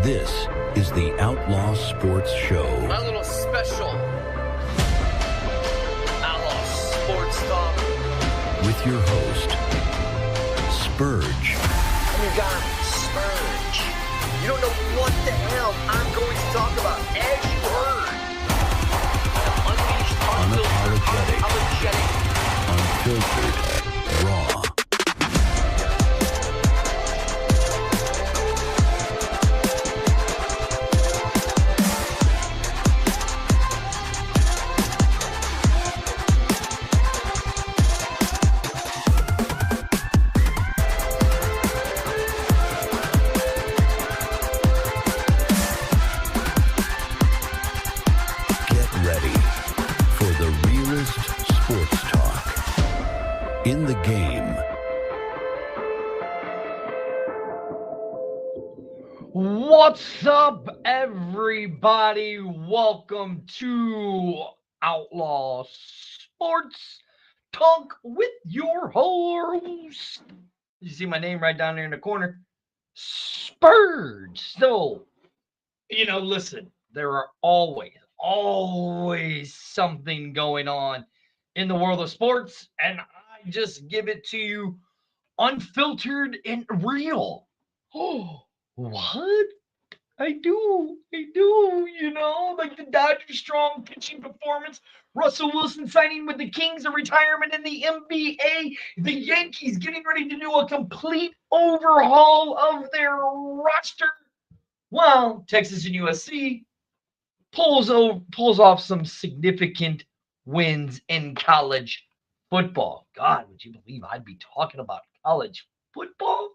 This is the Outlaw Sports Show. My little special Outlaw Sports Talk. With your host, Spurge. I'm your guy, Spurge. You don't know what the hell I'm going to talk about. As you heard, Unapologetic, unfiltered, raw. In the game. What's up, everybody? Welcome to Outlaw Sports Talk with your host. You see my name right down there in the corner? Spurge. So, listen, there are always something going on in the world of sports, and I just give it to you unfiltered and real. Oh, what? I do, like the Dodgers' strong pitching performance, Russell Wilson signing with the Kings, a retirement in the NBA, the Yankees getting ready to do a complete overhaul of their roster, while Texas and USC pulls off some significant wins in college football. God, would you believe I'd be talking about college football?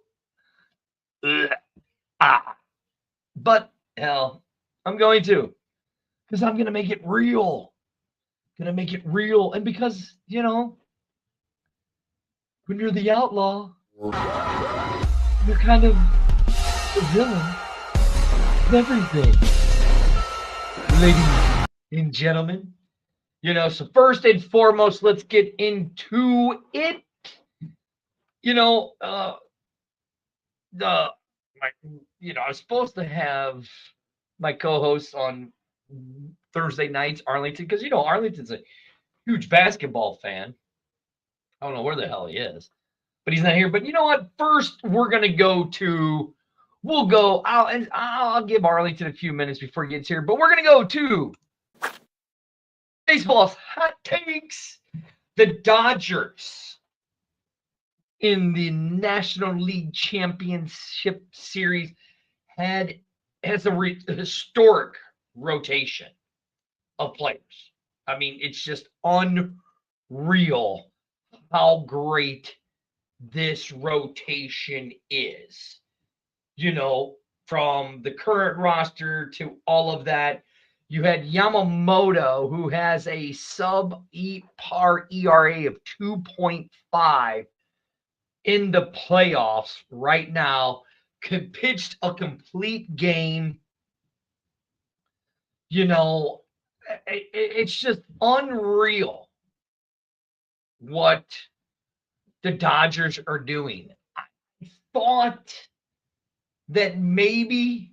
But hell, I'm going to, because I'm going to make it real. And because, when you're the outlaw, you're kind of the villain of everything. Ladies and gentlemen, so first and foremost, let's get into it. I was supposed to have my co-host on Thursday nights, Arlington, because Arlington's a huge basketball fan. I don't know where the hell he is, but he's not here. But you know what? First, we're gonna I'll give Arlington a few minutes before he gets here, but we're gonna go to baseball's hot takes. The Dodgers in the National League Championship Series has a historic rotation of players. I mean, it's just unreal how great this rotation is. From the current roster to all of that. You had Yamamoto, who has a sub-par ERA of 2.5 in the playoffs right now, pitched a complete game. It's just unreal what the Dodgers are doing. I thought that maybe,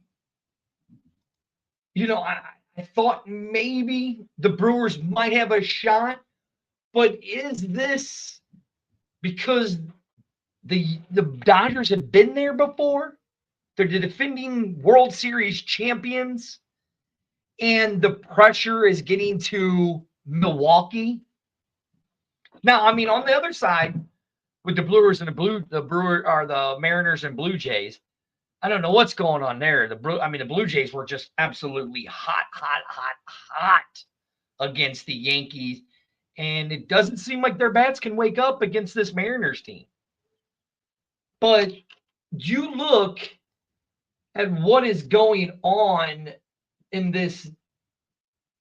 I thought maybe the Brewers might have a shot, but is this because the Dodgers have been there before? They're the defending World Series champions, and the pressure is getting to Milwaukee. Now, I mean, on the other side, with the Brewers and the Mariners and Blue Jays, I don't know what's going on there. The Blue Jays were just absolutely hot against the Yankees, and it doesn't seem like their bats can wake up against this Mariners team. But you look at what is going on in this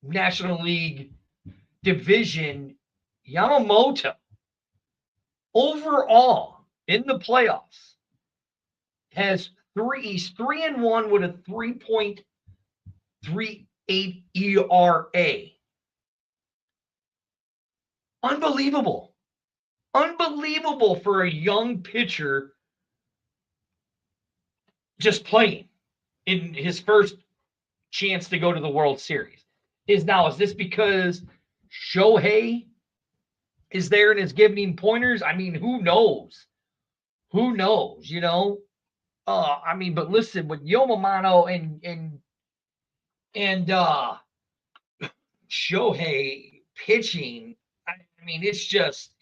National League division. Yamamoto, overall in the playoffs, he's 3-1 with a 3.38 ERA. Unbelievable for a young pitcher just playing. in his first chance to go to the World Series. Is this because Shohei is there and is giving him pointers? I mean, who knows? Who knows? But listen, with Yomamano and Shohei pitching, I mean, it's just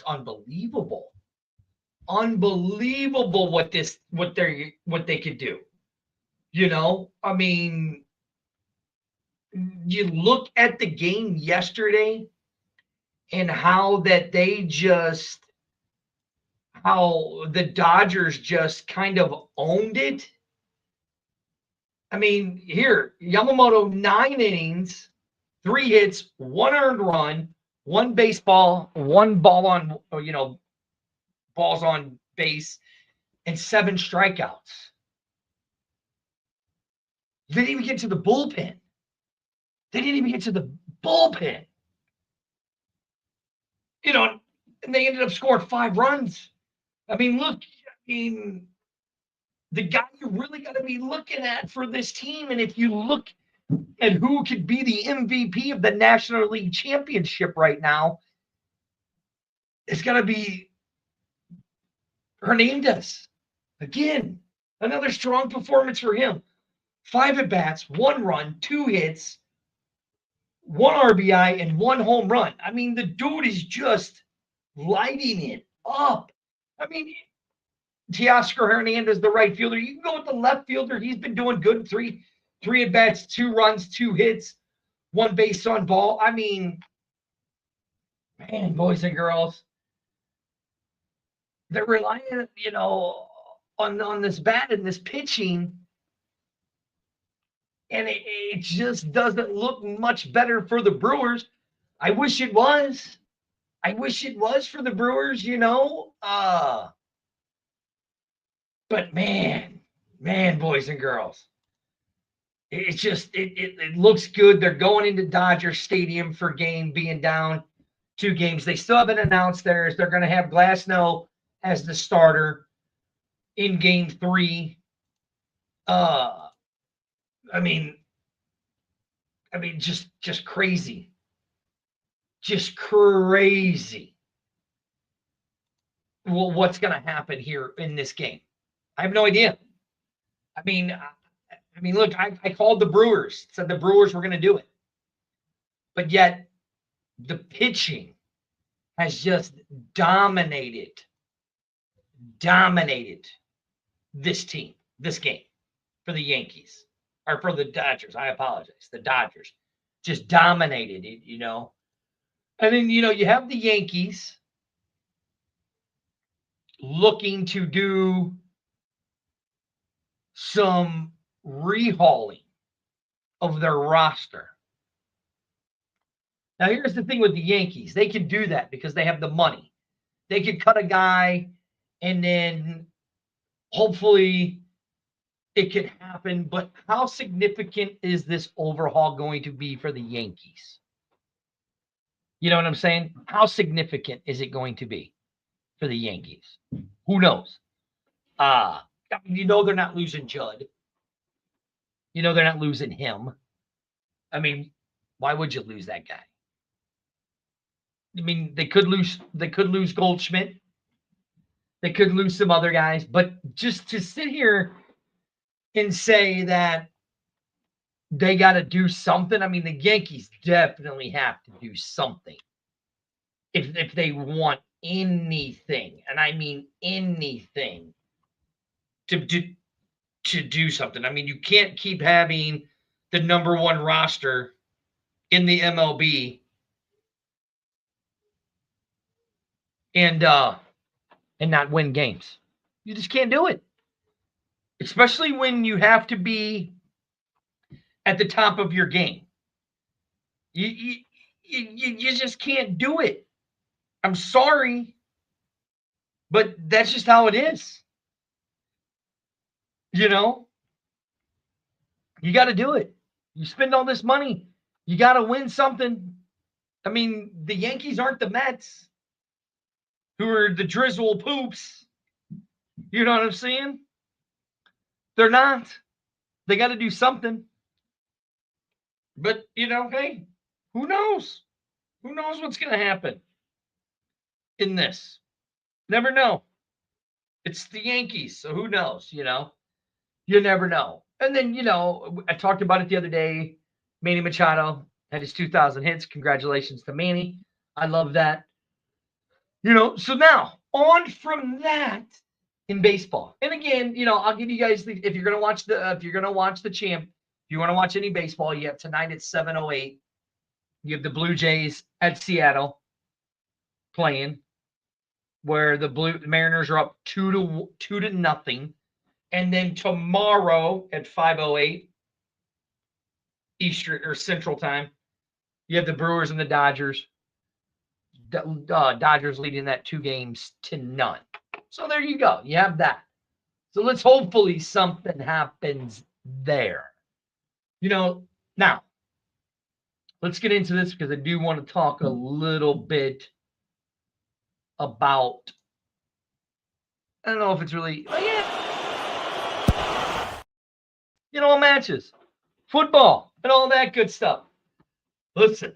unbelievable. Unbelievable what they could do. I mean, you look at the game yesterday and how the Dodgers just kind of owned it. I mean, here, Yamamoto, 9 innings, 3 hits, 1 earned run, 1 baseball, 1 ball on, balls on base, and 7 strikeouts. They didn't even get to the bullpen. And they ended up scoring 5 runs. I mean, look, the guy you really got to be looking at for this team, and if you look at who could be the MVP of the National League Championship right now, it's got to be Hernandez. Again, another strong performance for him. 5 at-bats, 1 run, 2 hits, 1 RBI, and 1 home run. I mean, the dude is just lighting it up. I mean, Teoscar Hernandez, the right fielder. You can go with the left fielder. He's been doing good. 3 at-bats, 2 runs, 2 hits, 1 base on ball. I mean, man, boys and girls, they're relying, on this bat and this pitching, and it just doesn't look much better for the Brewers. I wish it was. For the Brewers, But man, boys and girls, it looks good. They're going into Dodger Stadium for being down 2 games. They still haven't announced theirs. They're going to have Glasnow as the starter in game 3. Just crazy. Just crazy. Well, what's going to happen here in this game? I have no idea. I mean, look, I called the Brewers, said the Brewers were going to do it. But yet, the pitching has just dominated this game for the Yankees, or for the Dodgers. I apologize. The Dodgers just dominated it, And then, you have the Yankees looking to do some rehauling of their roster. Now, here's the thing with the Yankees. They can do that because they have the money. They could cut a guy, and then hopefully it could happen. But how significant is this overhaul going to be for the Yankees? You know what I'm saying? How significant is it going to be for the Yankees? Who knows? They're not losing Judd. They're not losing him. I mean, why would you lose that guy? I mean, they could lose Goldschmidt. They could lose some other guys, but just to sit here and say that they got to do something. I mean, the Yankees definitely have to do something if they want anything, and I mean anything, to do something. I mean, you can't keep having the number 1 roster in the MLB and not win games. You just can't do it. Especially when you have to be at the top of your game. You just can't do it. I'm sorry, but that's just how it is. You got to do it. You spend all this money, you got to win something. I mean, the Yankees aren't the Mets, who are the drizzle poops. You know what I'm saying? They're not. They got to do something. But, hey, who knows? Who knows what's going to happen in this? Never know. It's the Yankees, so who knows, You never know. And then, I talked about it the other day. Manny Machado had his 2,000 hits. Congratulations to Manny. I love that. So now on from that in baseball. And again, I'll give you guys if you're gonna watch the champ, if you want to watch any baseball, you have tonight at 7:08. You have the Blue Jays at Seattle playing, where the Mariners are up 2-0. And then tomorrow at 5:08 Eastern or Central Time, you have the Brewers and the Dodgers. Dodgers leading that 2-0. So there you go. You have that. So let's hopefully something happens there. Now, let's get into this because I do want to talk a little bit about, I don't know if it's really, matches, football, and all that good stuff. Listen,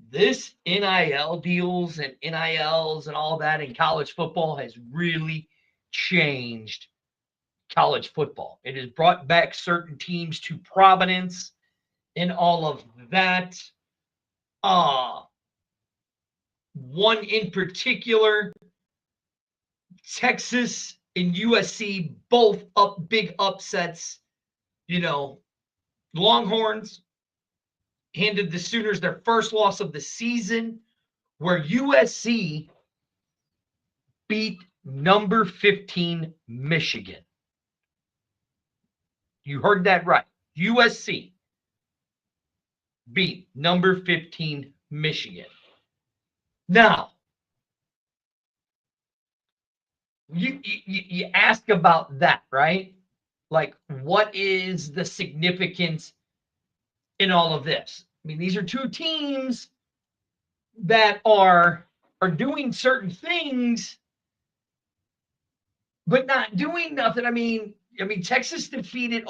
this NIL deals and NILs and all that in college football has really changed college football. It has brought back certain teams to prominence and all of that. One in particular, Texas and USC, both big upsets. Longhorns handed the Sooners their first loss of the season, where USC beat number 15 Michigan. You heard that right. USC beat number 15 Michigan. Now, you ask about that, right? Like, what is the significance in all of this? I mean, these are two teams that are doing certain things, but not doing nothing. I mean, Texas defeated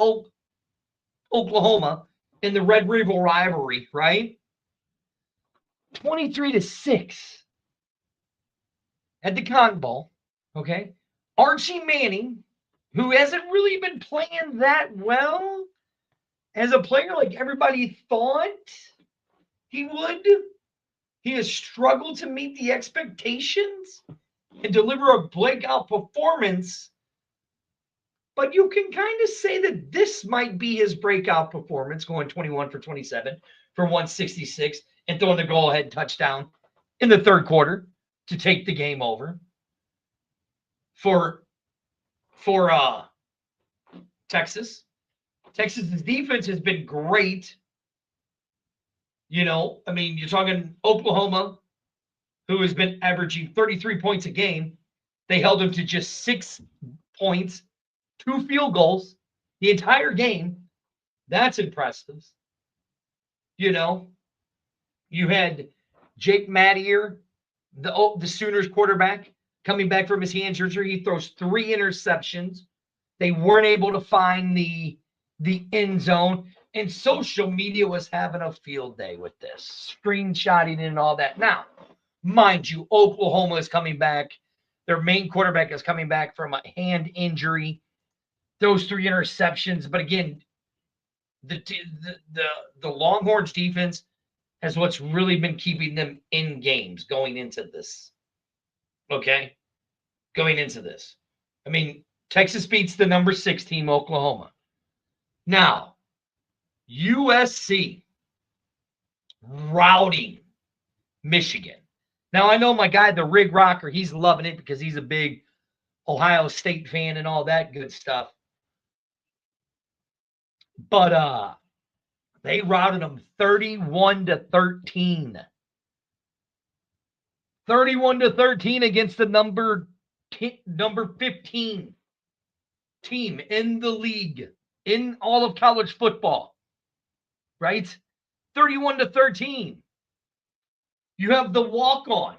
Oklahoma in the Red River rivalry, right? 23-6 at the Cotton Bowl. Okay, Archie Manning, who hasn't really been playing that well as a player like everybody thought he would. He has struggled to meet the expectations and deliver a breakout performance. But you can kind of say that this might be his breakout performance, going 21 for 27 for 166 and throwing the go-ahead touchdown in the third quarter to take the game over for Texas. Texas's defense has been great. You're talking Oklahoma, who has been averaging 33 points a game. They held them to just 6 points, 2 field goals the entire game. That's impressive. You had Jake Mattier, the Sooners quarterback, coming back from his hand surgery. He throws 3 interceptions. They weren't able to find the end zone. And social media was having a field day with this, screenshotting and all that. Now, mind you, Oklahoma is coming back. Their main quarterback is coming back from a hand injury. Those 3 interceptions. But again, the Longhorns defense has what's really been keeping them in games going into this. Okay? Going into this. Texas beats the number 6 team, Oklahoma. Now, USC routing Michigan. Now, I know my guy, the Rig Rocker, he's loving it because he's a big Ohio State fan and all that good stuff. But they routed them 31-13. 31-13 against the number 15 team in the league, in all of college football. Right? 31-13. You have the walk-on,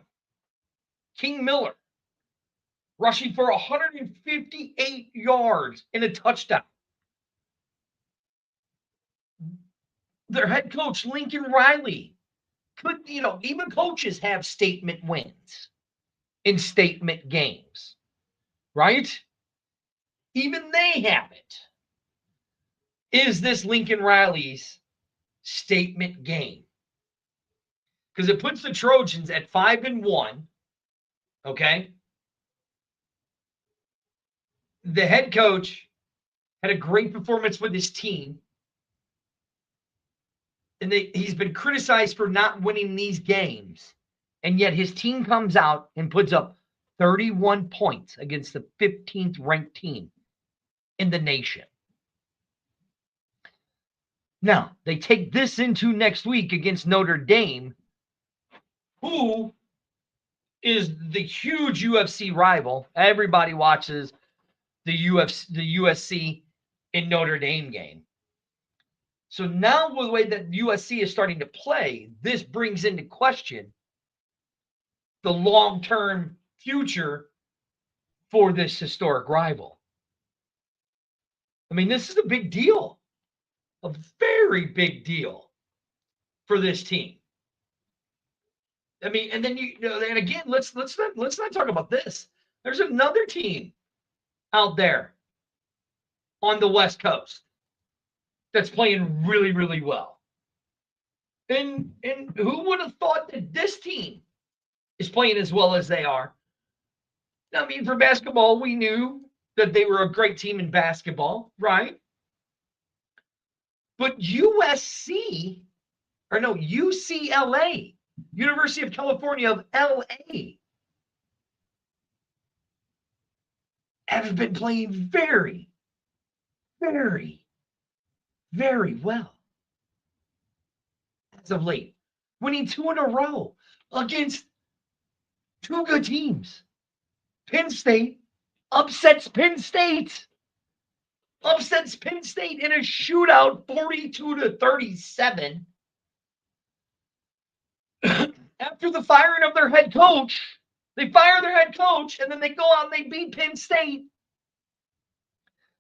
King Miller, rushing for 158 yards and a touchdown. their head coach, Lincoln Riley, could, even coaches have statement wins in statement games, right? Even they have it. Is this Lincoln Riley's statement game? Because it puts the Trojans at 5-1. Okay. The head coach had a great performance with his team. And he's been criticized for not winning these games. And yet his team comes out and puts up 31 points against the 15th ranked team in the nation. Now, they take this into next week against Notre Dame, who is the huge UFC rival. Everybody watches the USC in Notre Dame game. So now with the way that USC is starting to play, this brings into question the long-term future for this historic rival. I mean, this is a big deal, a very big deal for this team. I mean, and then and again, let's not talk about this. There's another team out there on the West Coast that's playing really, really well. And who would have thought that this team is playing as well as they are? I mean, for basketball, we knew that they were a great team in basketball, right? But UCLA, University of California of LA, have been playing very, very, very well as of late, winning 2 in a row against 2 good teams. Penn State upsets Penn State in a shootout, 42-37. After the firing of their head coach, they fire their head coach, and then they go out and they beat Penn State.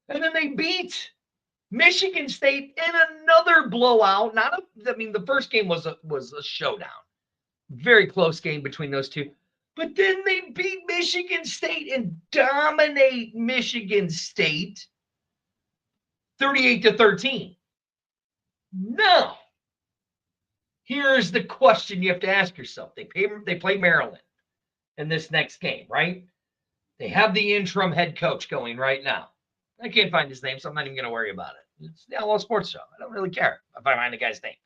And then they beat Michigan State in another blowout. The first game was a showdown. Very close game between those two. But then they beat Michigan State and dominate Michigan State 38-13. Now, here's the question you have to ask yourself. They play Maryland in this next game, right? They have the interim head coach going right now. I can't find his name, so I'm not even going to worry about it. It's the Outlaw Sports Show. I don't really care if I find the guy's name.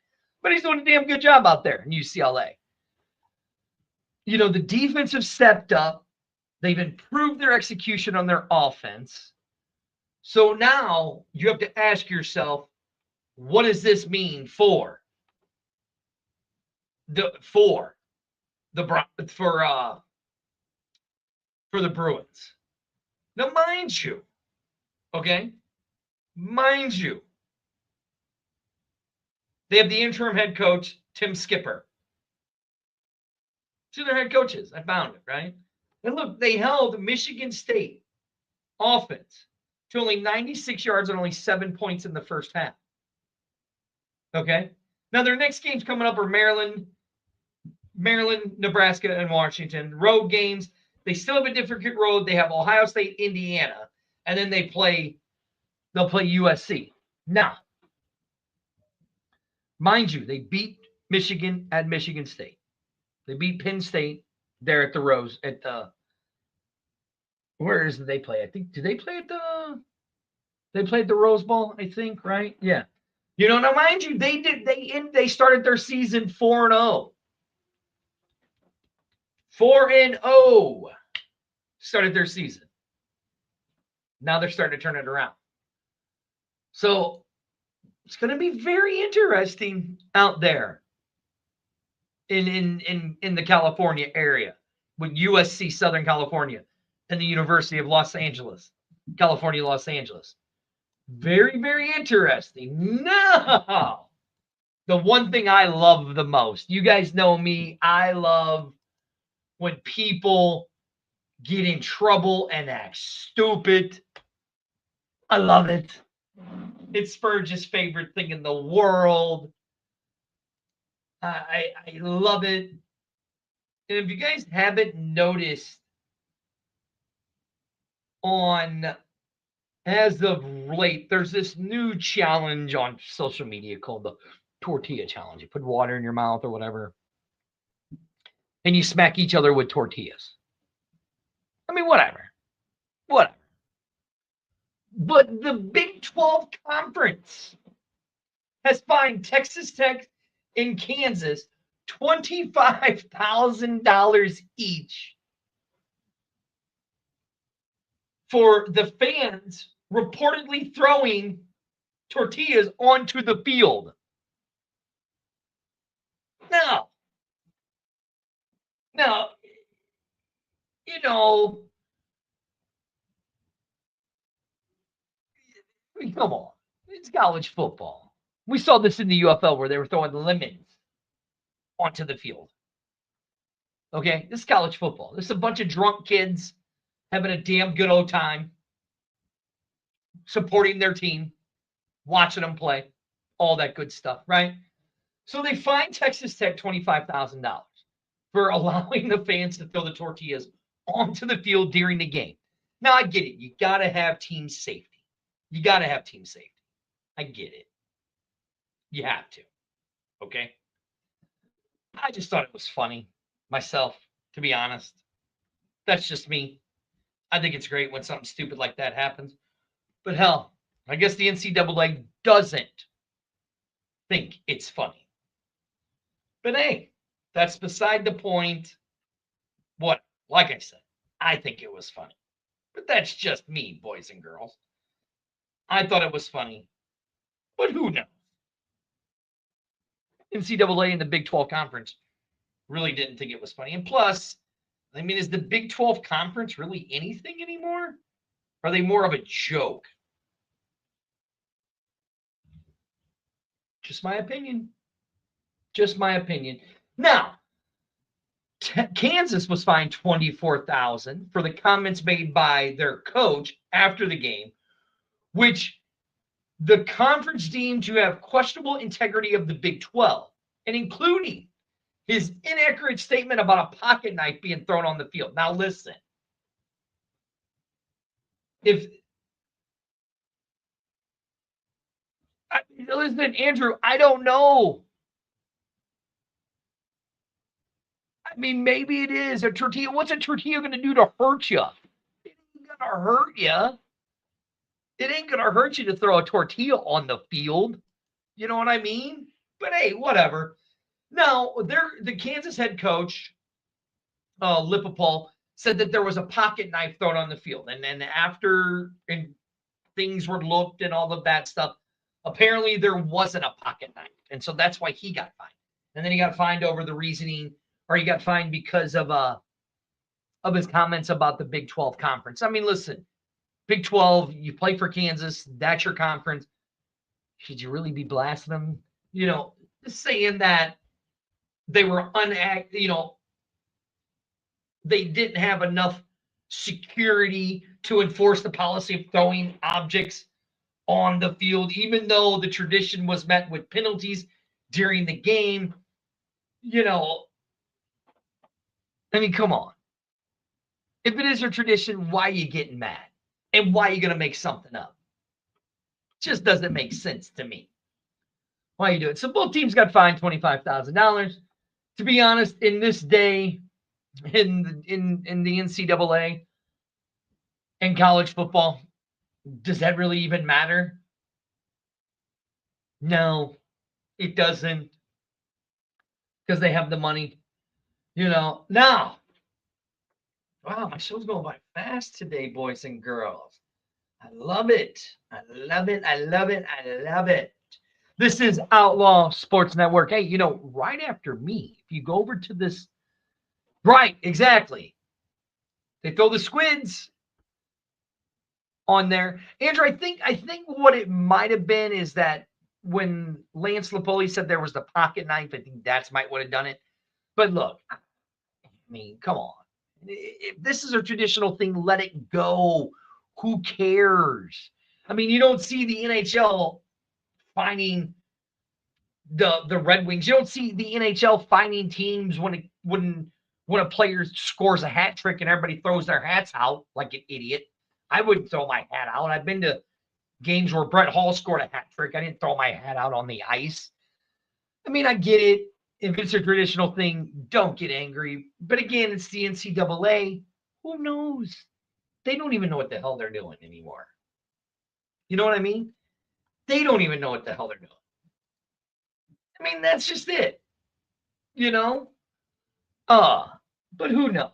But he's doing a damn good job out there in UCLA. The defense have stepped up. They've improved their execution on their offense. So now you have to ask yourself, what does this mean for the Bruins? Now, mind you, they have the interim head coach, Tim Skipper. 2 of their head coaches. I found it, right? And look, they held Michigan State offense to only 96 yards and only 7 points in the first half. Okay? Now, their next games coming up are Maryland, Nebraska, and Washington. Road games. They still have a different road. They have Ohio State, Indiana, and then they'll play USC. Now, mind you, they beat Michigan at Michigan State. They beat Penn State there at the Rose where is it they play? I think, do they play at the Rose Bowl, I think, right? Yeah. Now mind you, they started their season 4-0. 4-0 started their season. Now they're starting to turn it around. So it's going to be very interesting out there in the California area with USC Southern California and the University of Los Angeles, California, Los Angeles. Very, very interesting. Now, the one thing I love the most, you guys know me, I love when people get in trouble and act stupid. I love it. It's Spurge's favorite thing in the world. I love it. And if you guys haven't noticed, as of late, there's this new challenge on social media called the tortilla challenge. You put water in your mouth or whatever, and you smack each other with tortillas. I mean, whatever. But the Big 12 Conference has fined Texas Tech and Kansas $25,000 each for the fans reportedly throwing tortillas onto the field. Now, you know, I mean, come on. It's college football. We saw this in the UFL where they were throwing lemons onto the field. Okay, this is college football. This is a bunch of drunk kids having a damn good old time, supporting their team, watching them play, all that good stuff, right? So they fined Texas Tech $25,000 for allowing the fans to throw the tortillas onto the field during the game. Now, I get it. You got to have team safety. I get it. You have to. Okay? I just thought it was funny myself, to be honest. That's just me. I think it's great when something stupid like that happens. But hell, I guess the NCAA doesn't think it's funny. But hey, that's beside the point. Like I said, I think it was funny. But that's just me, boys and girls. I thought it was funny. But who knows? NCAA and the Big 12 Conference really didn't think it was funny. And plus, I mean, is the Big 12 Conference really anything anymore? Are they more of a joke? Just my opinion. Now, Kansas was fined $24,000 for the comments made by their coach after the game, which the conference deemed to have questionable integrity of the Big 12, and including his inaccurate statement about a pocket knife being thrown on the field. Now, listen. Listen, Andrew, I don't know. I mean, maybe it is a tortilla. What's a tortilla going to do to hurt you? It ain't going to hurt you. It ain't going to hurt you to throw a tortilla on the field. You know what I mean? But hey, whatever. Now, the Kansas head coach, Lipopol, said that there was a pocket knife thrown on the field. And then after things were looked and all of that stuff, apparently there wasn't a pocket knife. And so that's why he got fined. And then he got fined over the reasoning, or he got fined because of his comments about the Big 12 Conference. I mean, listen, Big 12, you play for Kansas, that's your conference. Should you really be blasting them? You know, saying that they were they didn't have enough security to enforce the policy of throwing objects on the field, even though the tradition was met with penalties during the game. You know, I mean, come on. If it is your tradition, why are you getting mad? And why are you going to make something up? It just doesn't make sense to me. Why are you doing it? So both teams got fined $25,000. To be honest, in this day, in the NCAA and college football, does that really even matter? No, it doesn't. Because they have the money. You know, now, wow, my show's going by fast today, boys and girls. I love it. This is Outlaw Sports Network. Hey, you know, right after me, if you go over to this, right, exactly. They throw the squids on there. Andrew, I think what it might have been is that when Lance Lapoli said there was the pocket knife, I think that's might would have done it. But look, I mean, come on. If this is a traditional thing, let it go. Who cares? I mean, you don't see the NHL finding the Red Wings. You don't see the NHL finding teams when a player scores a hat trick and everybody throws their hats out like an idiot. I wouldn't throw my hat out. I've been to games where Brett Hall scored a hat trick. I didn't throw my hat out on the ice. I mean, I get it. If it's a traditional thing, don't get angry. But again, it's the NCAA. Who knows? They don't even know what the hell they're doing anymore. You know what I mean? They don't even know what the hell they're doing. I mean, that's just it. You know? But who knows?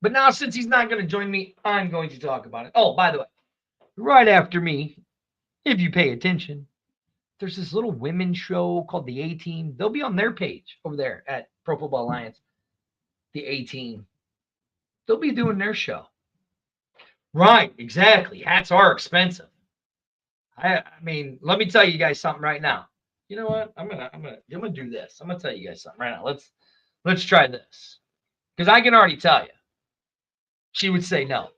But now, since he's not going to join me, I'm going to talk about it. Oh, by the way, right after me, if you pay attention, there's this little women's show called The A-Team. They'll be on their page over there at Pro Football Alliance. The A-Team. They'll be doing their show. Right, exactly. Hats are expensive. I mean, let me tell you guys something right now. You know what? I'm gonna do this. I'm gonna tell you guys something right now. Let's try this. Because I can already tell you. She would say no.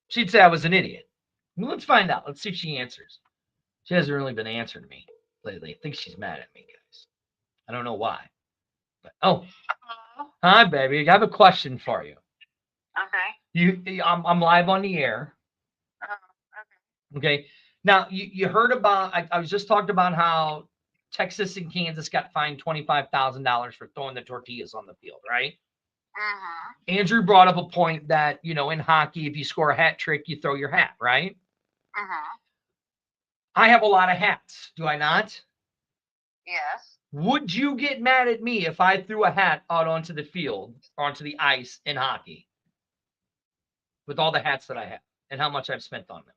She'd say I was an idiot. Well, let's find out. Let's see if she answers. She hasn't really been answering me lately. I think she's mad at me, guys. I don't know why. But hi, baby. I have a question for you. Okay. I'm live on the air. Okay. Now you heard about? I was just talking about how Texas and Kansas got fined $25,000 for throwing the tortillas on the field, right? Andrew brought up a point that, in hockey, if you score a hat trick, you throw your hat, right? I have a lot of hats, do I not? Yes. Would you get mad at me if I threw a hat out onto the field, onto the ice in hockey, with all the hats that I have and how much I've spent on them?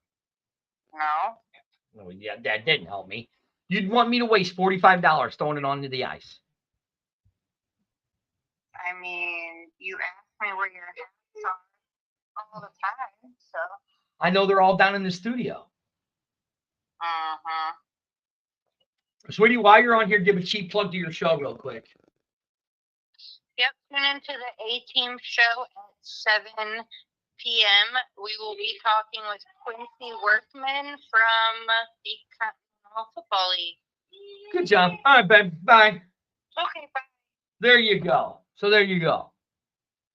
No. Oh, yeah, that didn't help me. You'd want me to waste $45 throwing it onto the ice. I mean, you ask me where your hats are all the time, so. I know they're all down in the studio. Sweetie, while you're on here, give a cheap plug to your show real quick. Yep, tune into the A-Team show at 7 p.m. We will be talking with Quincy Workman from the Continental Football League. Good job. All right, babe. Bye. Okay, bye. There you go. So there you go.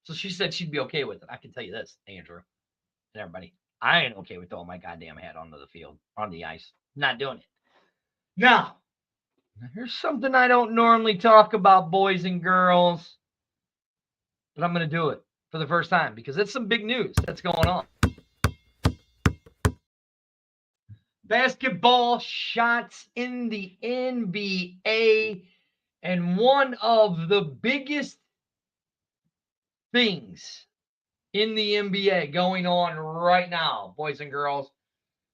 So she said she'd be okay with it. I can tell you this, Andrew and everybody. I ain't okay with throwing my goddamn hat onto the field, on the ice. Not doing it. Now, here's something I don't normally talk about, boys and girls, but I'm going to do it for the first time because it's some big news that's going on. Basketball shots in the NBA, and one of the biggest things in the NBA going on right now, boys and girls.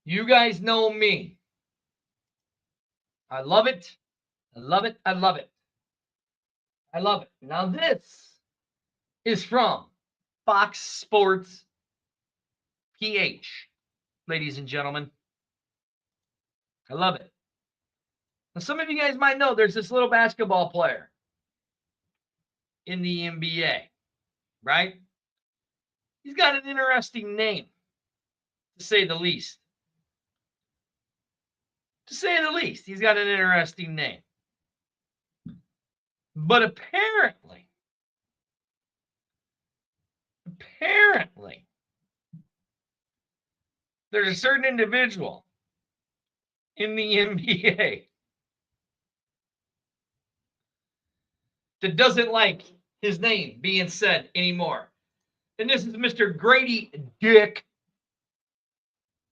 You guys know me. I love it. I love it. I love it. I love it. Now this is from Fox Sports PH, ladies and gentlemen. I love it. Now, some of you guys might know there's this little basketball player in the NBA, right? He's got an interesting name, to say the least. To say the least, he's got an interesting name. But apparently, there's a certain individual in the NBA that doesn't like his name being said anymore. And this is Mr. Grady Dick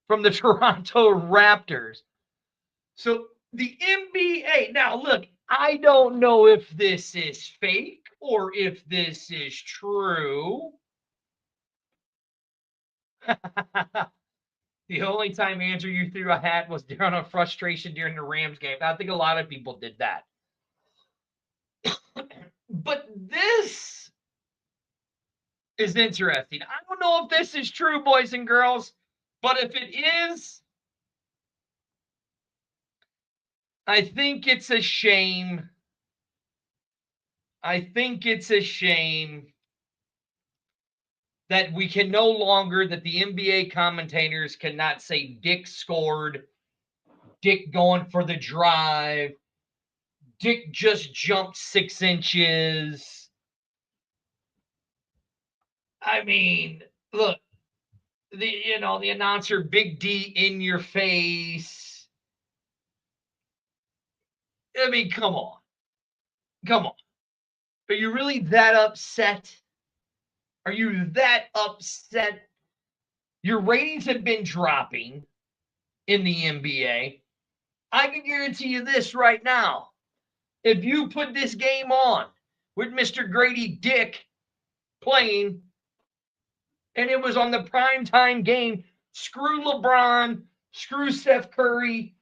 from the Toronto Raptors. So the NBA, now look, I don't know if this is fake or if this is true. The only time, Andrew, you threw a hat was during a frustration during the Rams game. I think a lot of people did that. But this is interesting. I don't know if this is true, boys and girls, but if it is, I think it's a shame. I think it's a shame that we can no longer, that the NBA commentators cannot say Dick scored, Dick going for the drive, Dick just jumped 6 inches. I mean, look, the announcer, Big D in your face. I mean, come on. Come on. Are you really that upset? Are you that upset? Your ratings have been dropping in the NBA. I can guarantee you this right now. If you put this game on with Mr. Grady Dick playing, and it was on the primetime game, screw LeBron, screw Steph Curry,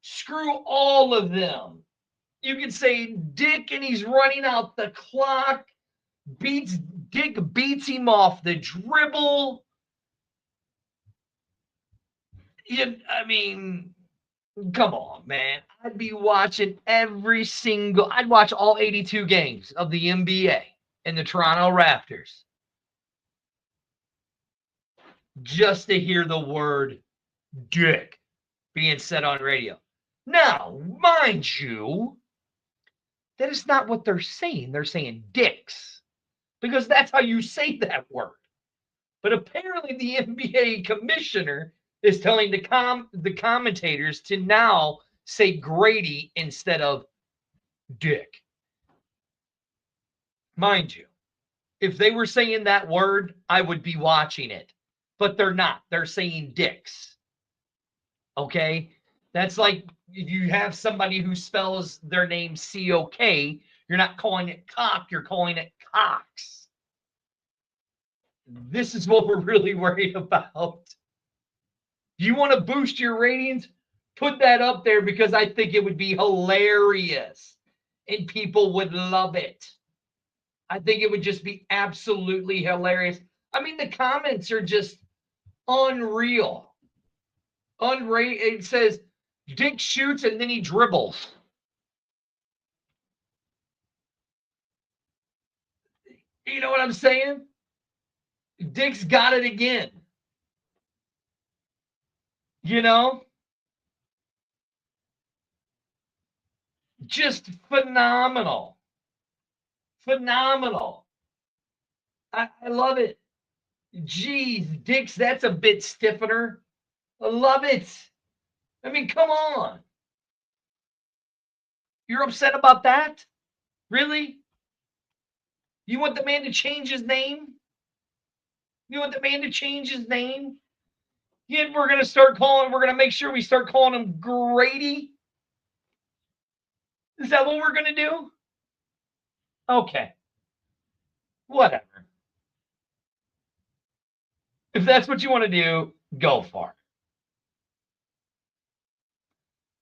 screw all of them. You could say Dick, and he's running out the clock. Dick beats him off the dribble. I mean, come on, man. I'd be watching I'd watch all 82 games of the NBA and the Toronto Raptors just to hear the word Dick being said on radio. Now, mind you, that is not what they're saying. They're saying dicks, because that's how you say that word. But apparently the NBA commissioner is telling the commentators to now say Grady instead of Dick. Mind you, if they were saying that word, I would be watching it. But they're not. They're saying dicks. Okay? That's like if you have somebody who spells their name C-O-K, you're not calling it cock, you're calling it cocks. This is what we're really worried about. You want to boost your ratings? Put that up there, because I think it would be hilarious and people would love it. I think it would just be absolutely hilarious. I mean, the comments are just unreal. It says, Dick shoots and then he dribbles. You know what I'm saying? Dick's got it again. You know? Just phenomenal. Phenomenal. I love it. Jeez, Dick's, that's a bit stiffer. I love it. I mean, come on. You're upset about that? Really? You want the man to change his name? You want the man to change his name? Yeah, we're going to make sure we start calling him Grady? Is that what we're going to do? Okay. Whatever. If that's what you want to do, go for it.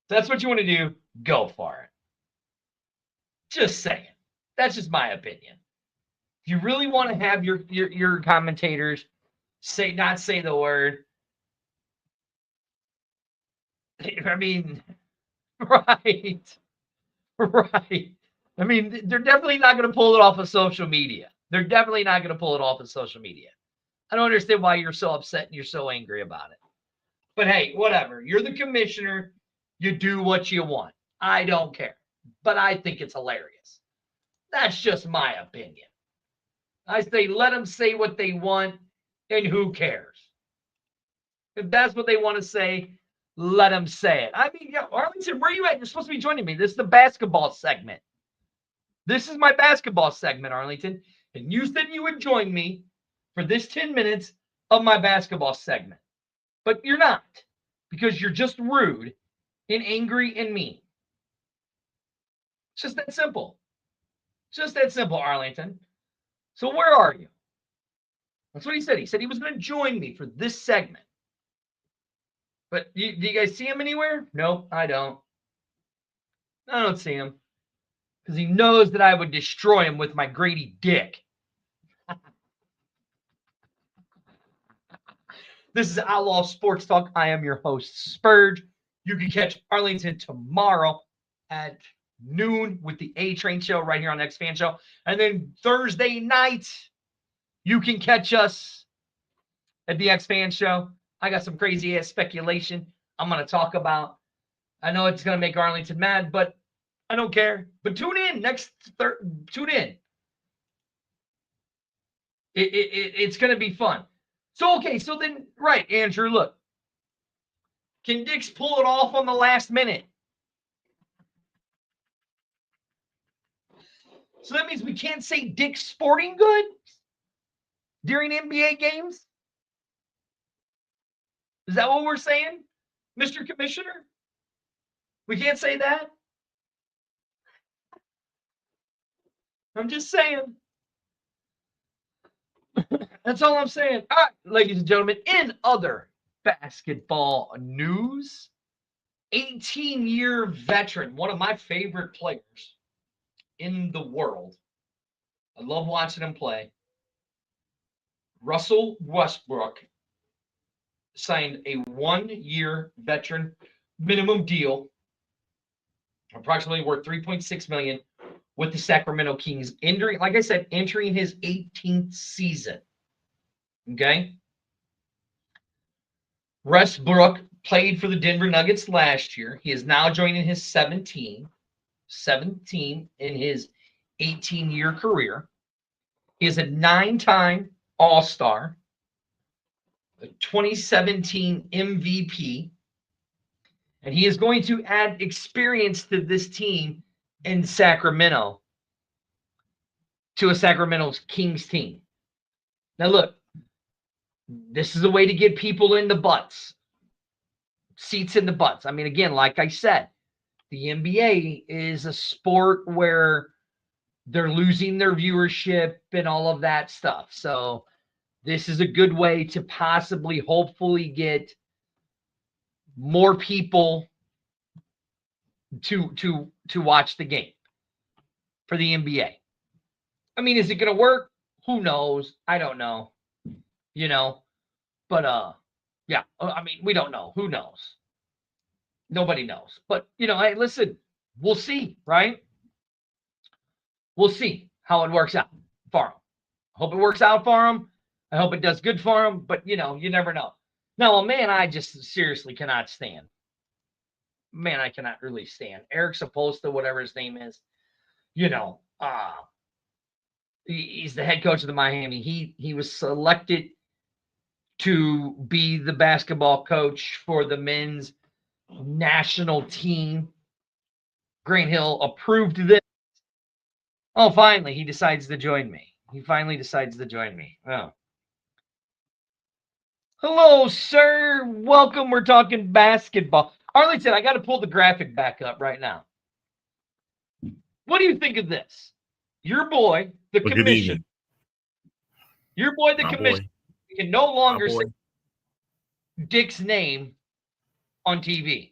If that's what you want to do, go for it. Just saying. That's just my opinion. If you really want to have your commentators not say the word, I mean, right. Right. I mean, they're definitely not going to pull it off of social media. They're definitely not going to pull it off of social media. I don't understand why you're so upset and you're so angry about it. But hey, whatever. You're the commissioner. You do what you want. I don't care. But I think it's hilarious. That's just my opinion. I say let them say what they want, and who cares? If that's what they want to say, let them say it. I mean, yeah, Arlington, where are you at? You're supposed to be joining me. This is the basketball segment. This is my basketball segment, Arlington. And you said you would join me for this 10 minutes of my basketball segment. But you're not, because you're just rude and angry and mean. It's just that simple. Just that simple, Arlington. So where are you? That's what he said. He said he was going to join me for this segment. But do you guys see him anywhere? Nope, I don't. I don't see him. Because he knows that I would destroy him with my Grady Dick. This is Outlaw Sports Talk. I am your host, Spurge. You can catch Arlington tomorrow at noon with the A-Train Show right here on the X-Fan Show. And then Thursday night, you can catch us at the X-Fan Show. I got some crazy-ass speculation I'm going to talk about. I know it's going to make Arlington mad, but I don't care. But tune in tune in. It's going to be fun. So, okay, so then, right, Andrew, look. Can Dix pull it off on the last minute? So that means we can't say Dick's Sporting Goods during NBA games? Is that what we're saying, Mr. Commissioner? We can't say that? I'm just saying. That's all I'm saying. All right, ladies and gentlemen, in other basketball news, 18-year veteran, one of my favorite players in the world. I love watching him play. Russell Westbrook signed a 1-year veteran minimum deal, approximately worth $3.6 million, with the Sacramento Kings, entering his 18th season. Okay? Westbrook played for the Denver Nuggets last year. He is now joining his 17 in his 18-year career. He is a 9-time All-Star, a 2017 MVP, and he is going to add experience to this team in Sacramento, to a Sacramento Kings team. Now, look, this is a way to get people in the butts, seats in the butts. I mean, again, like I said, the NBA is a sport where they're losing their viewership and all of that stuff. So this is a good way to possibly, hopefully, get more people to watch the game for the NBA. I mean, is it going to work? Who knows? I don't know. But yeah, I mean, we don't know. Who knows? Nobody knows. But, hey, listen, we'll see, right? We'll see how it works out for him. I hope it works out for him. I hope it does good for him. But, you never know. Now, a man I just seriously cannot stand. Man, I cannot really stand. Eric Spoelstra, whatever his name is. He's the head coach of the Miami. He was selected to be the basketball coach for the men's national team. Grant Hill approved this. Oh, finally, he decides to join me. Oh. Hello, sir. Welcome. We're talking basketball. Arlington, I got to pull the graphic back up right now. What do you think of this? Your boy, the commissioner. Your boy, the commissioner, can no longer say Dick's name on TV.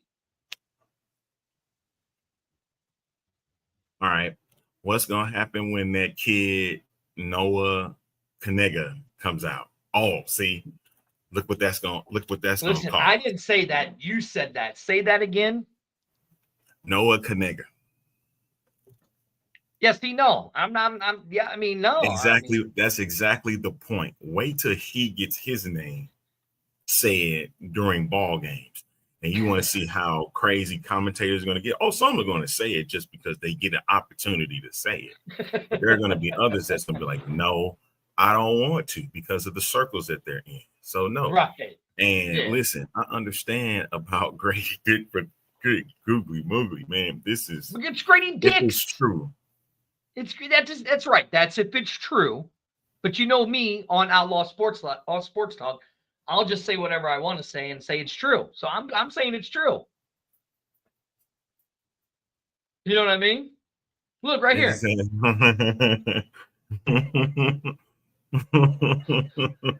All right. What's going to happen when that kid, Noah Kanega, comes out? Oh, see, look what that's going to cause. Listen, I didn't say that. You said that. Say that again. Noah Kanega. Yes, no. No. Exactly. That's exactly the point. Wait till he gets his name said during ball games. And you want to see how crazy commentators are going to get. Oh, some are going to say it just because they get an opportunity to say it. But there are going to be others that's going to be like, no, I don't want to, because of the circles that they're in. So no. Right. And listen, I understand about Grady Dick, but good googly moogly, man. It's Grady Dick. It's true. That's right. That's if it's true. But you know me on Outlaw Sports Talk, I'll just say whatever I want to say and say it's true. So I'm saying it's true. You know what I mean? Look right here. So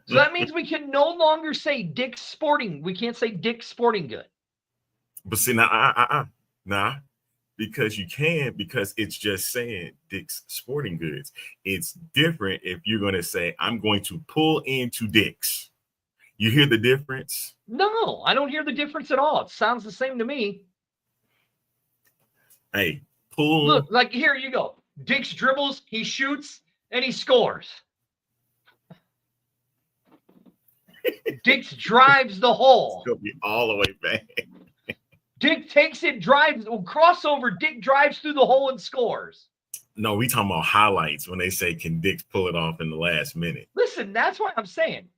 that means we can no longer say Dick's Sporting. We can't say Dick's Sporting Good. But see, now, because you can, because it's just saying Dick's Sporting Goods. It's different if you're going to say, I'm going to pull into Dick's. You hear the difference? No, I don't hear the difference at all. It sounds the same to me. Hey, pull. Look, like here you go. Dick's dribbles, he shoots, and he scores. Dick's drives the hole. It's going to be all the way back. Dick takes it, drives, crossover. Dick drives through the hole and scores. No, we talking about highlights when they say, can Dick pull it off in the last minute? Listen, that's what I'm saying.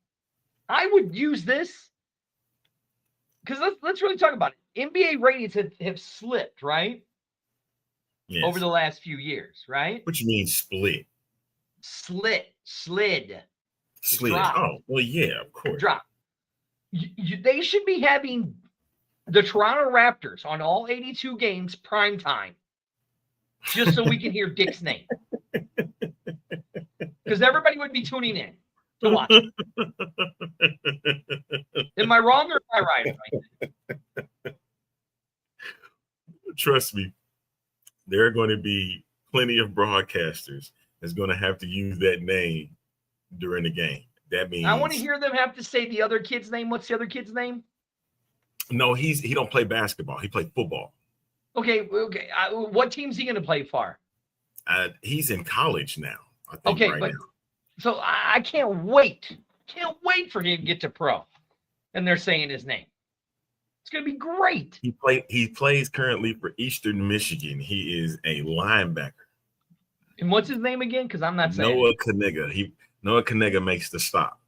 I would use this because let's really talk about it. NBA ratings have slipped, right? Yes. Over the last few years, right? What you mean split? Slid. Oh, well, yeah, of course. Drop. They should be having the Toronto Raptors on all 82 games prime time, just so we can hear Dick's name. Because everybody would be tuning in to watch. Am I wrong or am I right? Trust me, there are going to be plenty of broadcasters that's going to have to use that name during the game. That means I want to hear them have to say the other kid's name. What's the other kid's name? No, he don't play basketball. He played football. Okay. What team's he going to play for? He's in college now. I think okay, right but now. So I can't wait. Can't wait for him to get to pro. And they're saying his name. It's going to be great. He plays currently for Eastern Michigan. He is a linebacker. And what's his name again? Because I'm not saying Noah Kaniga. Noah Kaniga makes the stop.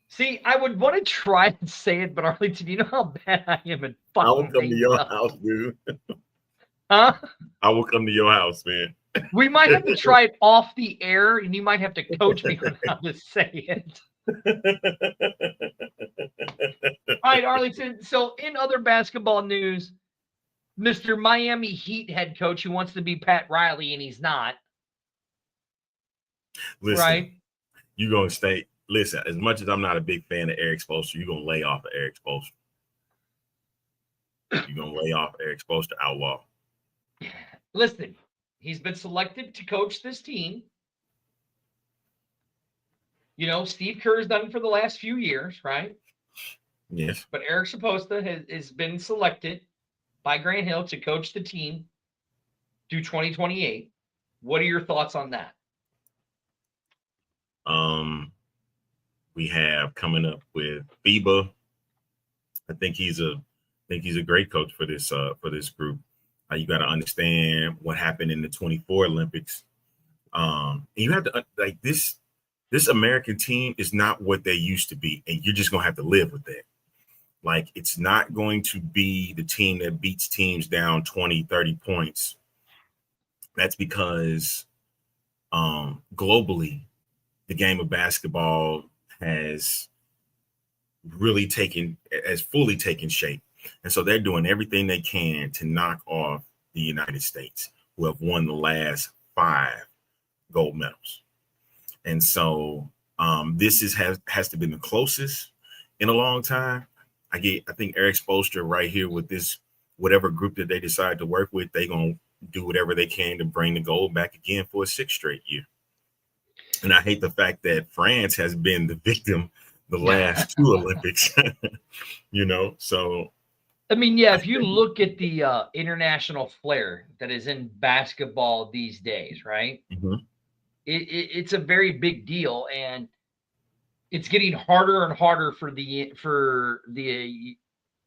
See, I would want to try and say it, but Arlington, you know how bad I am at fucking I will come to your stuff. house, dude. Huh? I will come to your house, man. We might have to try it off the air, and you might have to coach me on how to say it. All right, Arlington. So, in other basketball news, Mr. Miami Heat head coach who wants to be Pat Riley, and he's not. Listen, right? You're going to stay. Listen, as much as I'm not a big fan of Eric Spoelstra, you're going to lay off of Eric Spoelstra. You're going to lay off Eric Spoelstra, Outlaw. Listen, he's been selected to coach this team. You know, Steve Kerr's done it for the last few years, right? Yes. But Eric Spoelstra has been selected by Grant Hill to coach the team through 2028. What are your thoughts on that? We have coming up with FIBA. I think he's a great coach for this group. You got to understand what happened in the 24 Olympics. And you have to like this American team is not what they used to be, and you're just gonna have to live with that. Like, it's not going to be the team that beats teams down 20, 30 points. That's because globally, the game of basketball has fully taken shape. And so they're doing everything they can to knock off the United States, who have won the last 5 gold medals. And so this has to be the closest in a long time. I think Eric Spoelstra right here with this, whatever group that they decide to work with, they're going to do whatever they can to bring the gold back again for a 6th straight year. And I hate the fact that France has been the victim the last 2 Olympics, you know, so. I mean, yeah, if you look at the international flair that is in basketball these days, right? Mm-hmm. It's a very big deal, and it's getting harder and harder for the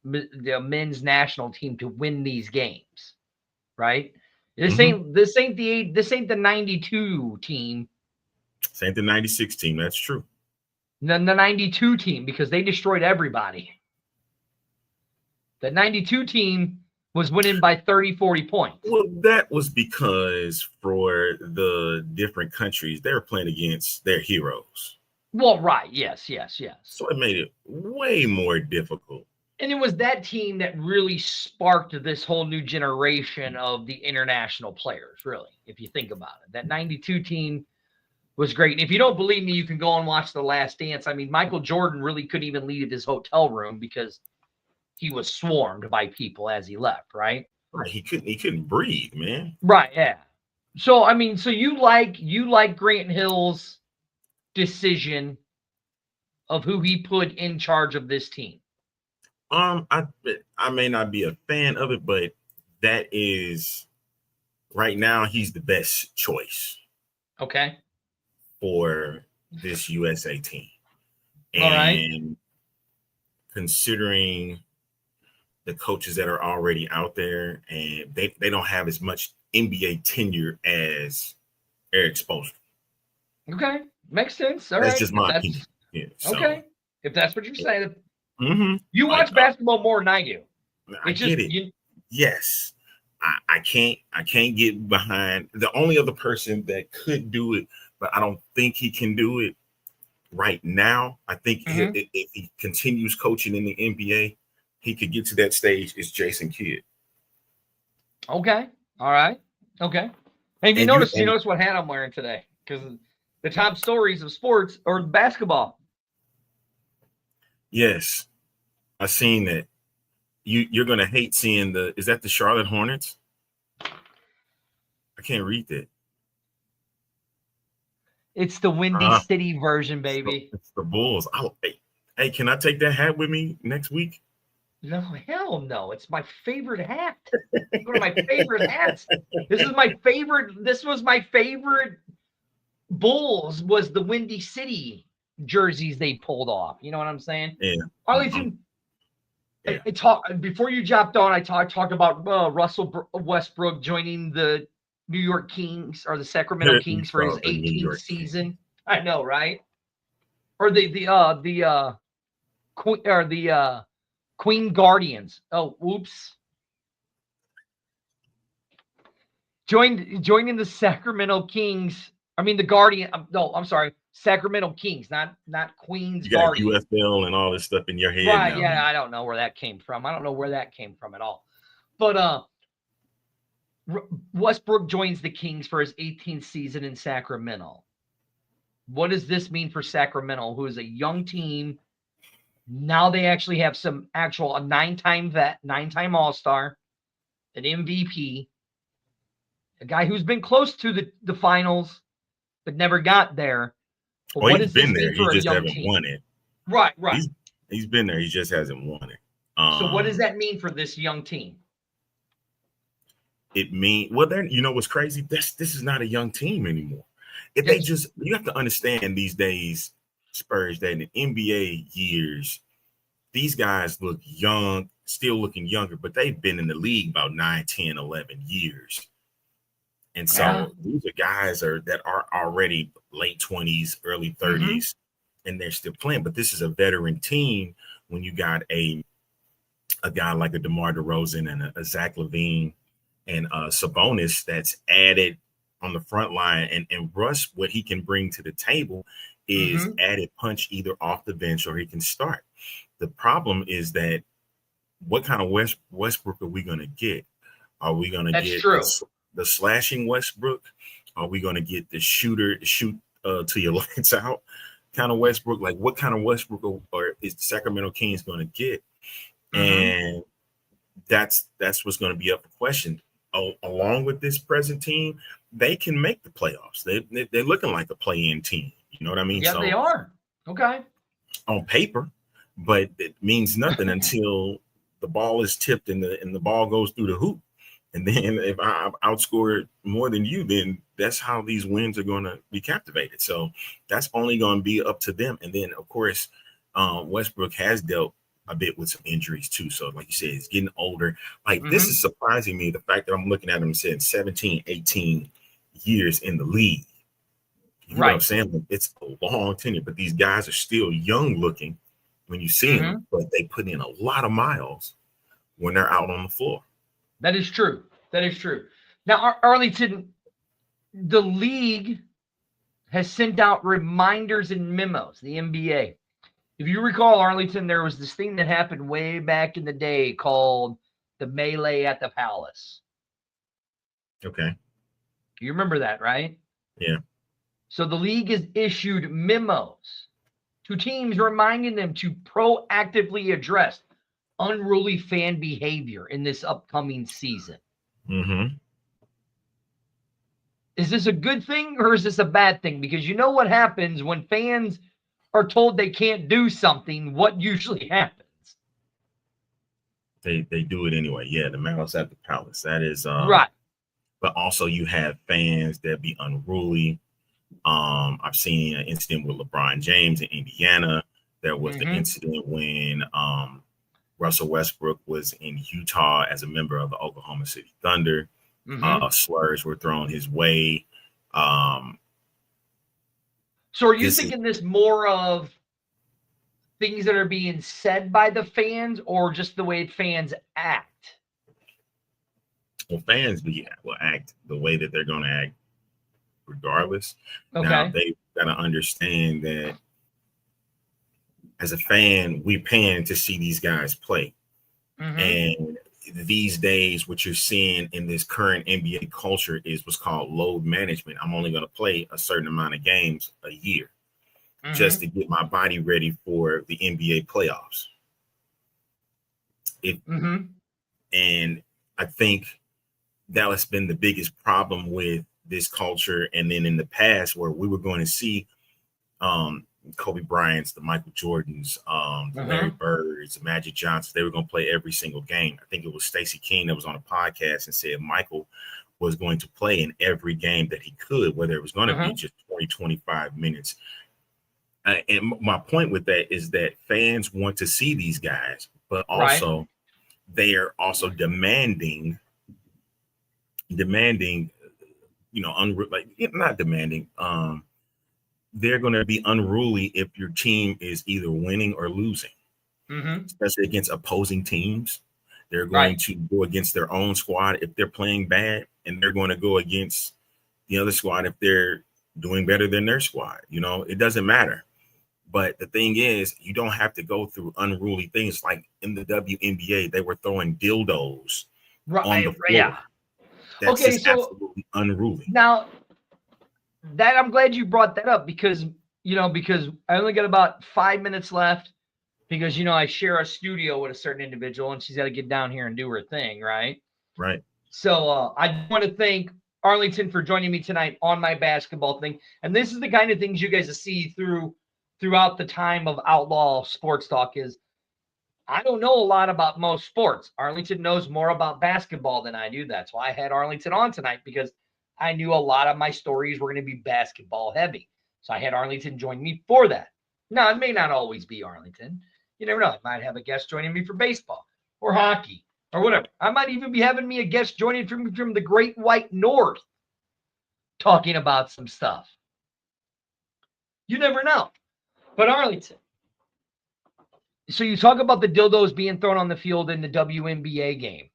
men's national team to win these games, right? This ain't the 92 team. This ain't the 96 team. That's true. The 92 team, because they destroyed everybody. The 92 team was winning by 30, 40 points. Well, that was because for the different countries, they were playing against their heroes. Well, right. Yes. So it made it way more difficult. And it was that team that really sparked this whole new generation of the international players, really, if you think about it. That 92 team was great. And if you don't believe me, you can go and watch The Last Dance. I mean, Michael Jordan really couldn't even leave his hotel room because he was swarmed by people as he left, right? Right. He couldn't breathe, man. Right, yeah. So, I mean, so you like Grant Hill's decision of who he put in charge of this team? I may not be a fan of it, but that is right now he's the best choice. Okay. For this USA team. And all right. Considering the coaches that are already out there, and they don't have as much NBA tenure as Eric Spoelstra. Okay, makes sense. All That's right, just my opinion. Yeah. So, okay. If that's what you're saying, mhm. you watch basketball more than I do. I get it. Yes. I can't get behind the only other person that could do it, but I don't think he can do it right now. I think if he continues coaching in the NBA, he could get to that stage. Is Jason Kidd. Okay. All right. Okay. Hey, you notice what hat I'm wearing today? Because the top stories of sports are basketball. Yes, I seen that. You're gonna hate seeing is that the Charlotte Hornets? I can't read that. It's the Windy City version, baby. It's the Bulls. Hey, can I take that hat with me next week? No, hell no. It's my favorite hat. One of my favorite hats. This was my favorite Bulls was the Windy City jerseys they pulled off. You know what I'm saying? Yeah. Arlington, before you jumped on, I talked about Russell Westbrook joining the New York Kings or the Sacramento Kings for his 18th season. I know, right? Or the Queen Guardians. Oh, oops. Joining the Sacramento Kings. I mean the Guardian. No, I'm sorry. Sacramento Kings, not Queens you got Guardians. UFL and all this stuff in your head. Right? Now. Yeah, I don't know where that came from. I don't know where that came from at all. But Westbrook joins the Kings for his 18th season in Sacramento. What does this mean for Sacramento, who is a young team? Now they actually have a 9-time vet, 9-time All-Star, an MVP, a guy who's been close to the finals, but never got there. But what does this mean for a young team? Won it. Right. He's been there. He just hasn't won it. So what does that mean for this young team? It means what's crazy? This is not a young team anymore. You have to understand these days, Spurs, that in the NBA years, these guys look young, still looking younger, but they've been in the league about 9, 10, 11 years. And so these are guys that are already late 20s, early 30s, and they're still playing. But this is a veteran team when you got a guy like a DeMar DeRozan and a Zach LaVine and Sabonis that's added on the front line. And Russ, what he can bring to the table is added punch either off the bench or he can start. The problem is that what kind of Westbrook are we going to get? Are we going to get the slashing Westbrook? Are we going to get the shoot to your lights out kind of Westbrook? Like what kind of Westbrook or is the Sacramento Kings going to get? And that's what's going to be up for question. Along with this present team, they can make the playoffs. They're looking like a play-in team. You know what I mean? Yeah, they are. Okay. On paper, but it means nothing until the ball is tipped and the ball goes through the hoop. And then if I outscore more than you, then that's how these wins are going to be captivated. So that's only going to be up to them. And then, of course, Westbrook has dealt a bit with some injuries too. So like you said, he's getting older. Like this is surprising me. The fact that I'm looking at him saying 17, 18 years in the league. You know what I'm saying? Like, it's a long tenure, but these guys are still young looking when you see them, but they put in a lot of miles when they're out on the floor. That is true. Now, Arlington, the league has sent out reminders and memos, the NBA. If you recall, Arlington, there was this thing that happened way back in the day called the Melee at the Palace. Okay. You remember that, right? Yeah. So the league has issued memos to teams reminding them to proactively address unruly fan behavior in this upcoming season. Is this a good thing or is this a bad thing? Because you know what happens when fans are told they can't do something, what usually happens? They do it anyway. Yeah, the malice at the palace. That is right. But also you have fans that be unruly. I've seen an incident with LeBron James in Indiana. There was the incident when Russell Westbrook was in Utah as a member of the Oklahoma City Thunder. Slurs were thrown his way. So are you thinking this more of things that are being said by the fans or just the way fans act? Well, fans will act the way that they're going to act regardless. Okay. Now, they've got to understand that as a fan, we're paying to see these guys play. And these days, what you're seeing in this current NBA culture is what's called load management. I'm only going to play a certain amount of games a year just to get my body ready for the NBA playoffs. And I think that has been the biggest problem with this culture. And then in the past, where we were going to see Kobe Bryant's, the Michael Jordans, the Larry Birds, the Magic Johnsons, they were going to play every single game. I think it was Stacey King that was on a podcast and said Michael was going to play in every game that he could, whether it was going to be just 20, 25 minutes. And my point with that is that fans want to see these guys, but also they are also demanding, not demanding, they're going to be unruly if your team is either winning or losing, especially against opposing teams. They're going to go against their own squad if they're playing bad, and they're going to go against the other squad if they're doing better than their squad. It doesn't matter. But the thing is, you don't have to go through unruly things. Like in the WNBA, they were throwing dildos on the floor. Yeah. That's just absolutely unruly. Now, that I'm glad you brought that up because I only got about 5 minutes left because, I share a studio with a certain individual and she's got to get down here and do her thing, right? Right. So I want to thank Arlington for joining me tonight on my basketball thing. And this is the kind of things you guys see throughout the time of Outlaw Sports Talk is I don't know a lot about most sports. Arlington knows more about basketball than I do. That's why I had Arlington on tonight because I knew a lot of my stories were going to be basketball heavy. So I had Arlington join me for that. Now, it may not always be Arlington. You never know. I might have a guest joining me for baseball or hockey or whatever. I might even be having me a guest joining from the Great White North talking about some stuff. You never know. But Arlington. So you talk about the dildos being thrown on the field in the WNBA game.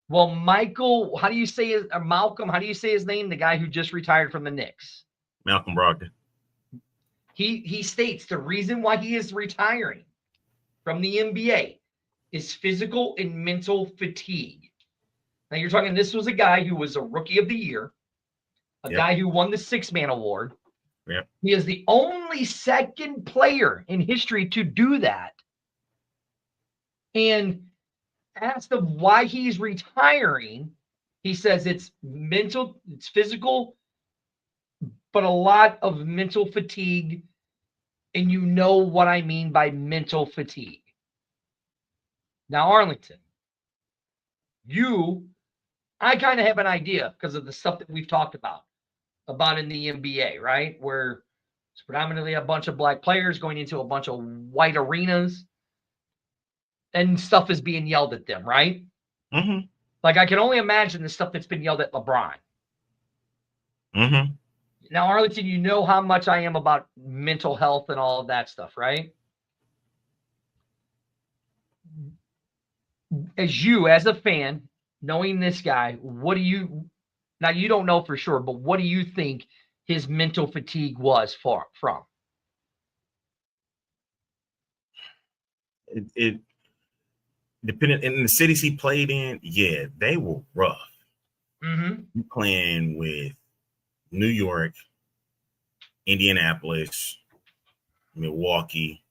Well, Malcolm, how do you say his name? The guy who just retired from the Knicks. Malcolm Brogdon. He states the reason why he is retiring from the NBA is physical and mental fatigue. Now you're talking, this was a guy who was a rookie of the year, a guy who won the Six-Man Award. Yep. He is the only second player in history to do that. And asked of why he's retiring, he says it's mental, it's physical, but a lot of mental fatigue. And you know what I mean by mental fatigue. Now, Arlington, I kind of have an idea because of the stuff that we've talked about in the NBA, right? Where it's predominantly a bunch of black players going into a bunch of white arenas and stuff is being yelled at them, right? Like I can only imagine the stuff that's been yelled at LeBron. Now, Arlington, you know how much I am about mental health and all of that stuff, right? As a fan, knowing this guy, now you don't know for sure, but what do you think his mental fatigue was from? It depending in the cities he played in, they were rough. You playing with New York, Indianapolis, Milwaukee.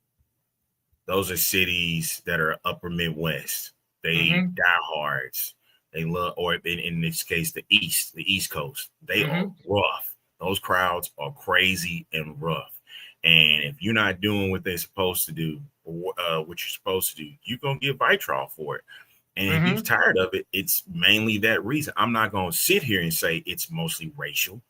Those are cities that are upper Midwest. They diehards. They love, or in this case, the East Coast. They are rough. Those crowds are crazy and rough. And if you're not doing what they're supposed to do, or what you're supposed to do, you're going to get vitriol for it. And if he's tired of it, it's mainly that reason. I'm not going to sit here and say it's mostly racial,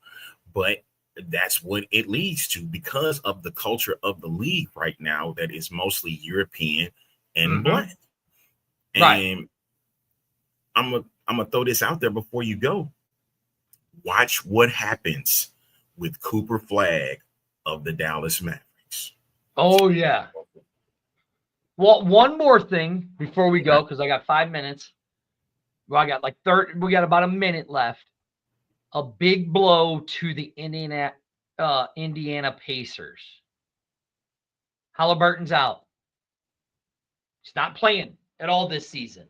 but that's what it leads to because of the culture of the league right now that is mostly European and black. And Right. I'm gonna throw this out there before you go. Watch what happens with Cooper Flagg of the Dallas Mavericks. Oh, yeah. Well, one more thing before we go, because I got 5 minutes. Well, I got like 30. We got about a minute left. A big blow to the Indiana Pacers. Halliburton's out. He's not playing at all this season.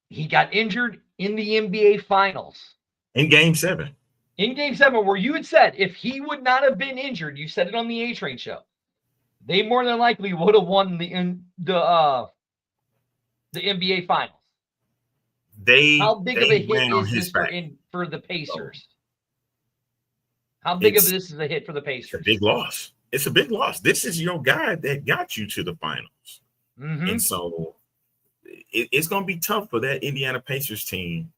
He got injured in the NBA Finals. In Game 7. In Game 7, where you had said if he would not have been injured, you said it on the A-Train show, they more than likely would have won the NBA Finals. How big of a hit is this for the Pacers? How big of this is a hit for the Pacers? It's a big loss. It's a big loss. This is your guy that got you to the finals. Mm-hmm. And so it's going to be tough for that Indiana Pacers team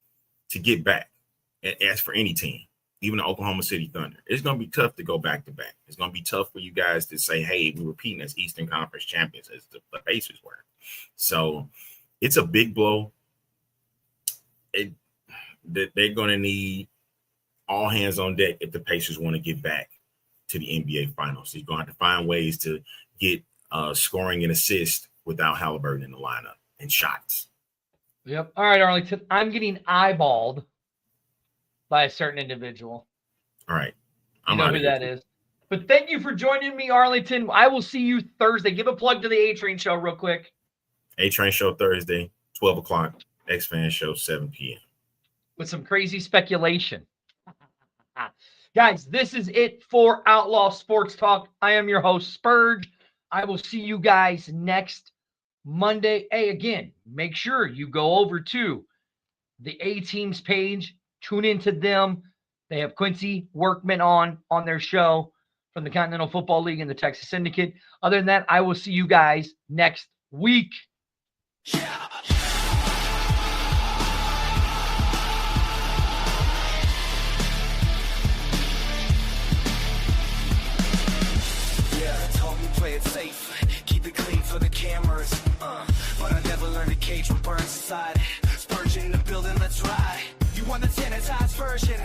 to get back, as for any team, even the Oklahoma City Thunder. It's going to be tough to go back-to-back. It's going to be tough for you guys to say, hey, we're repeating as Eastern Conference champions as the Pacers were. So it's a big blow. They're going to need all hands on deck if the Pacers want to get back to the NBA Finals. So you're going to have to find ways to get scoring and assist without Halliburton in the lineup and shots. Yep. All right, Arlington. I'm getting eyeballed by a certain individual. All right. You know who that is. But thank you for joining me, Arlington. I will see you Thursday. Give a plug to the A-Train show real quick. A-Train show Thursday, 12 o'clock. X-Fan show, 7 p.m. With some crazy speculation. Guys, this is it for Outlaw Sports Talk. I am your host, Spurge. I will see you guys next Monday. Hey, again, make sure you go over to the A-Teams page. Tune into them. They have Quincy Workman on their show from the Continental Football League and the Texas Syndicate. Other than that, I will see you guys next week. Keep it clean for the cameras, but I never learned to cage what burns inside. Spurge in the building, let's ride. You want the sanitized version?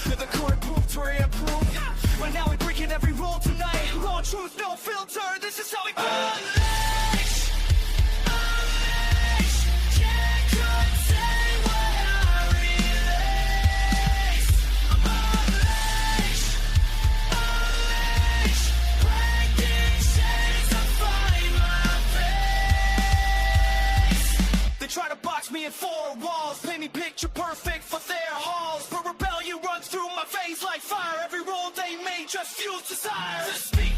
To the court booked, we're approved. Right now we're breaking every rule tonight. Raw truth, no filter. This is how we unleash. Can't contain what I release. Unleash. Breaking chains to find my face. They try to box me in four walls, paint me picture perfect for their halls. But rebellion runs through my veins like fire. Every role they made just fuels desire to speak